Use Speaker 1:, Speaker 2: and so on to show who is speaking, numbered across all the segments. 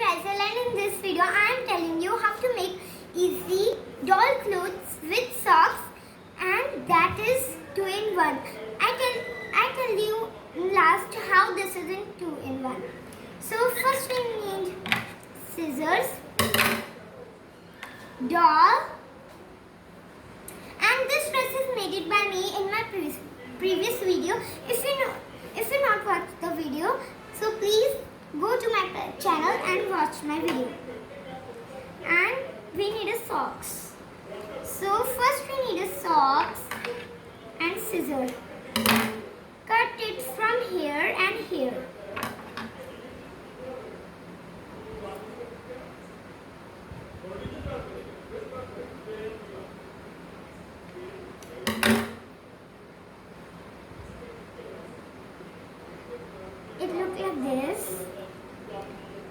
Speaker 1: Razel, and in this video I am telling you how to make easy doll clothes with socks, and that is 2-in-1. I tell you last how this is in 2-in-1. So first we need scissors, doll, and this dress is made it by me in my previous video. If you not watched the video, so please go to my channel and watch my video. And we need a socks. So first we need a socks and scissors. Cut it from here and here. It looks like this.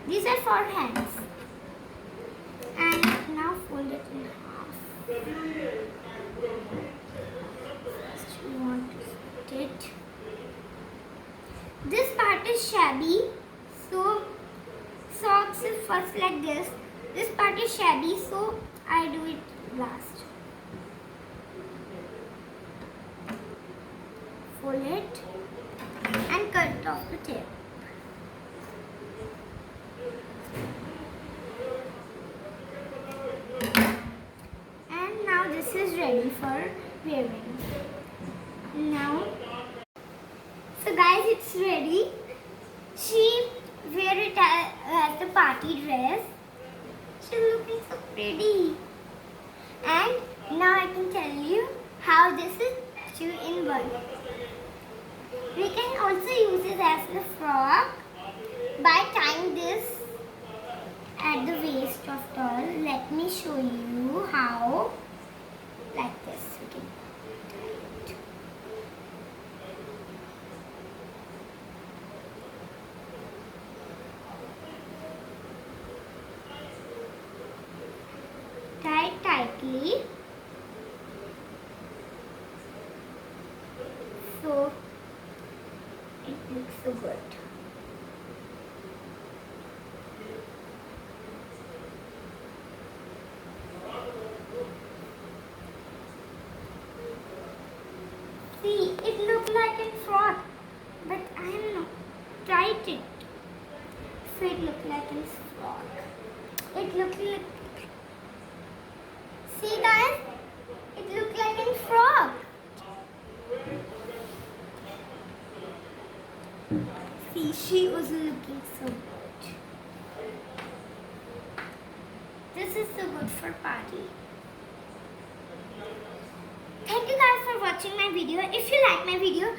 Speaker 1: These are for hands. And now fold it in half. First we want to split it. This part is shabby, so socks is first like this. This part is shabby, so I do it last. Fold it and cut off the tip. And now this is ready for wearing. Now, so guys, it's ready. She wear it as the party dress. She's looking so pretty. And now I can tell you how this is 2-in-1. We can also use it as a frock by tying this at the waist of doll. Let me show you how. Like this, we can tie it. Tie it tightly. So it looks so good. See, it looks like a frock, but I am not tried it. So it looks like a frock. It looks like. See guys, it looks like a frog. See, she was looking so good. This is so good for party. Thank you guys for watching my video. If you like my video,